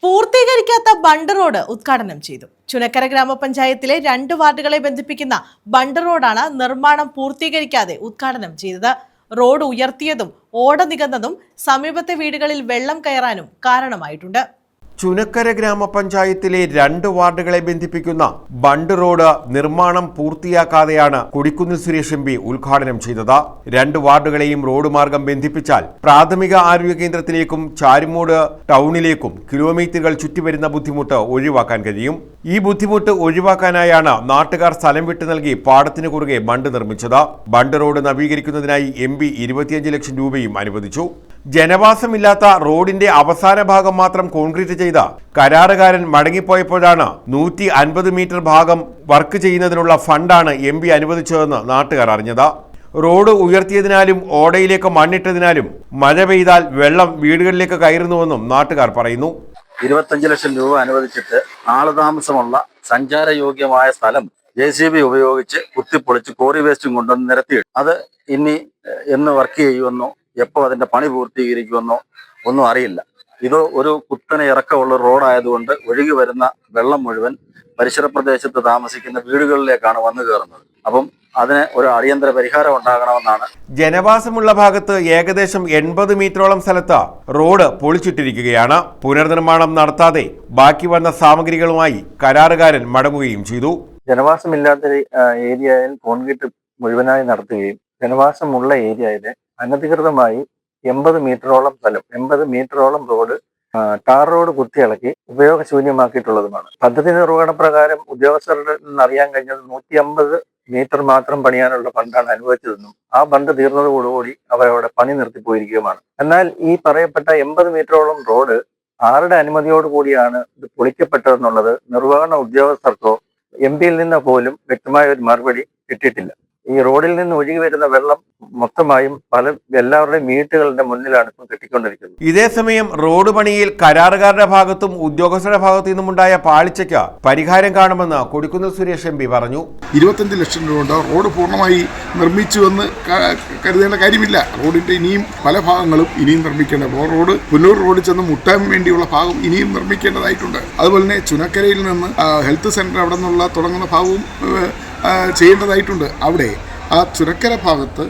പൂർത്തീകരിക്കാത്ത bund road ഉദ്ഘാടനം ചെയ്തു. ചുനക്കര ഗ്രാമപഞ്ചായത്തിലെ 2 വാർഡുകളെ ബന്ധിപ്പിക്കുന്ന ബണ്ട് റോഡാണ് നിർമ്മാണം പൂർത്തീകരിക്കാതെ ഉദ്ഘാടനം ചെയ്തത്. റോഡ് ഉയർത്തിയതും ഓട നികന്നതും സമീപത്തെ വീടുകളിൽ വെള്ളം കയറാനും കാരണമായിട്ടുണ്ട്. ചുനക്കര ഗ്രാമപഞ്ചായത്തിലെ 2 വാർഡുകളെ ബന്ധിപ്പിക്കുന്ന ബണ്ട് റോഡ് നിർമ്മാണം പൂർത്തിയാക്കാതെയാണ് കൊടിക്കുന്നിൽ സുരേഷ് എം പി ഉദ്ഘാടനം ചെയ്തത്. 2 വാർഡുകളെയും റോഡ് മാർഗം ബന്ധിപ്പിച്ചാൽ പ്രാഥമിക ആരോഗ്യ കേന്ദ്രത്തിലേക്കും ചാരുമൂട് ടൗണിലേക്കും കിലോമീറ്ററുകൾ ചുറ്റിവരുന്ന ബുദ്ധിമുട്ട് ഒഴിവാക്കാൻ കഴിയും. ഈ ബുദ്ധിമുട്ട് ഒഴിവാക്കാനായാണ് നാട്ടുകാർ സ്ഥലം വിട്ടു നൽകി പാടത്തിന് കുറുകെ ബണ്ട് നിർമ്മിച്ചത്. ബണ്ട് റോഡ് നവീകരിക്കുന്നതിനായി എം പി 25 ലക്ഷം രൂപയും അനുവദിച്ചു. ജനവാസമില്ലാത്ത റോഡിന്റെ അവസാന ഭാഗം മാത്രം കോൺക്രീറ്റ് ചെയ്ത കരാറുകാരൻ മടങ്ങിപ്പോയപ്പോഴാണ് 150 മീറ്റർ ഭാഗം വർക്ക് ചെയ്യുന്നതിനുള്ള ഫണ്ടാണ് എം പി അനുവദിച്ചതെന്ന് നാട്ടുകാർ അറിഞ്ഞത്. റോഡ് ഉയർത്തിയതിനാലും ഓടയിലേക്ക് മണ്ണിട്ടതിനാലും മഴ പെയ്താൽ വെള്ളം വീടുകളിലേക്ക് കയറുന്നുവെന്നും നാട്ടുകാർ പറയുന്നു. 25 ലക്ഷം രൂപ അനുവദിച്ചിട്ട് ആളുതാമസമുള്ള സഞ്ചാരയോഗ്യമായ സ്ഥലം JCB ഉപയോഗിച്ച് കുത്തിപ്പൊളിച്ച് കോറി വേസ്റ്റും കൊണ്ടുവന്ന് നിരത്തിയിട്ട് അത് ഇനി എന്ന് വർക്ക് ചെയ്യുമെന്നോ എപ്പോൾ അതിന്റെ പണി പൂർത്തീകരിക്കുമെന്നോ ഒന്നും അറിയില്ല. ഇത് ഒരു കുത്തനെ ഇറക്കമുള്ള റോഡായതുകൊണ്ട് ഒഴുകി വരുന്ന വെള്ളം മുഴുവൻ പരിസര പ്രദേശത്ത് താമസിക്കുന്ന വീടുകളിലേക്കാണ് വന്നു കയറുന്നത്. അപ്പം അതിന് ഒരു അടിയന്തര പരിഹാരം ഉണ്ടാകണമെന്നാണ്. ജനവാസമുള്ള ഭാഗത്ത് ഏകദേശം 80 മീറ്ററോളം സ്ഥലത്ത് റോഡ് പൊളിച്ചിട്ടിരിക്കുകയാണ്. പുനർനിർമ്മാണം നടത്താതെ ബാക്കി വന്ന സാമഗ്രികളുമായി കരാറുകാരൻ മടങ്ങുകയും ചെയ്തു. ജനവാസമില്ലാത്ത ഏരിയയിൽ കോൺക്രീറ്റ് മുഴുവനായി നടത്തുകയും ജനവാസമുള്ള ഏരിയയിൽ അനധികൃതമായി 80 മീറ്ററോളം സ്ഥലം 80 മീറ്ററോളം റോഡ് ടാർ റോഡ് കുത്തിയിളക്കി ഉപയോഗശൂന്യമാക്കിയിട്ടുള്ളതുമാണ്. പദ്ധതി നിർവഹണ പ്രകാരം ഉദ്യോഗസ്ഥരുടെ നിന്ന് അറിയാൻ കഴിഞ്ഞത് 150 മീറ്റർ മാത്രം പണിയാനുള്ള ഫണ്ടാണ് അനുവദിച്ചതെന്നും ആ ഫണ്ട് തീർന്നതോടുകൂടി അവരവിടെ പണി നിർത്തിപ്പോയിരിക്കുകയുമാണ്. എന്നാൽ ഈ പറയപ്പെട്ട 80 മീറ്ററോളം റോഡ് ആരുടെ അനുമതിയോടുകൂടിയാണ് ഇത് പൊളിക്കപ്പെട്ടതെന്നുള്ളത് നിർവഹണ ഉദ്യോഗസ്ഥർക്കോ MP-യിൽ നിന്ന് പോലും വ്യക്തമായ ഒരു മറുപടി കിട്ടിയിട്ടില്ല. ഈ റോഡിൽ നിന്ന് ഒഴുകി വരുന്ന വെള്ളം മൊത്തമായും എല്ലാവരുടെയും വീട്ടുകളുടെ മുന്നിലാണ് ഇപ്പം കെട്ടിക്കൊണ്ടിരിക്കുന്നത്. ഇതേസമയം റോഡ് പണിയിൽ കരാറുകാരുടെ ഭാഗത്തും ഉദ്യോഗസ്ഥരുടെ ഭാഗത്തു നിന്നുമുണ്ടായ പാളിച്ചയ്ക്ക് പരിഹാരം കാണുമെന്ന് കൊടിക്കുന്നിൽ സുരേഷ് എം പി പറഞ്ഞു. 25 ലക്ഷം രൂപ കൊണ്ട് റോഡ് പൂർണ്ണമായി നിർമ്മിച്ചുവെന്ന് കരുതേണ്ട കാര്യമില്ല. റോഡിന്റെ ഇനിയും പല ഭാഗങ്ങളും ഇനിയും നിർമ്മിക്കേണ്ട റോഡ് പുന്നൂർ റോഡിൽ ചെന്ന് മുട്ടാൻ വേണ്ടിയുള്ള ഭാഗം ഇനിയും നിർമ്മിക്കേണ്ടതായിട്ടുണ്ട്. അതുപോലെ തന്നെ ചുനക്കരയിൽ നിന്ന് ഹെൽത്ത് സെന്റർ അവിടെ നിന്നുള്ള തുടങ്ങുന്ന ഭാഗവും ചെയ്യേണ്ടതായിട്ടുണ്ട്. അവിടെ ആ ചുരക്കര ഭാഗത്ത്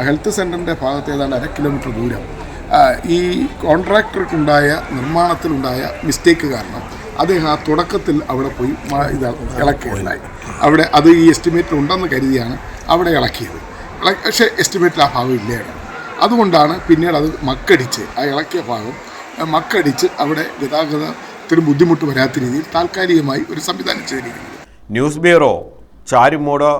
ഹെൽത്ത് സെൻ്ററിൻ്റെ ഭാഗത്ത് ഏതാണ്ട് 1/2 കിലോമീറ്റർ ദൂരം ഈ കോൺട്രാക്ടർക്കുണ്ടായ നിർമ്മാണത്തിലുണ്ടായ മിസ്റ്റേക്ക് കാരണം അദ്ദേഹം ആ തുടക്കത്തിൽ അവിടെ പോയി ഇളക്കുകയുണ്ടായി. അവിടെ അത് ഈ എസ്റ്റിമേറ്റിൽ ഉണ്ടെന്ന് കരുതിയാണ് അവിടെ ഇളക്കിയത്. പക്ഷേ എസ്റ്റിമേറ്റിൽ ആ ഭാഗം ഇല്ലായിരുന്നു. അതുകൊണ്ടാണ് പിന്നീട് അത് മക്കടിച്ച് ആ ഇളക്കിയ ഭാഗം മക്കടിച്ച് അവിടെ ഗതാഗതത്തിന് ബുദ്ധിമുട്ട് വരാത്ത രീതിയിൽ താൽക്കാലികമായി ഒരു സംവിധാനം ചെയ്തിരിക്കുന്നത്. News bureau, Charummood.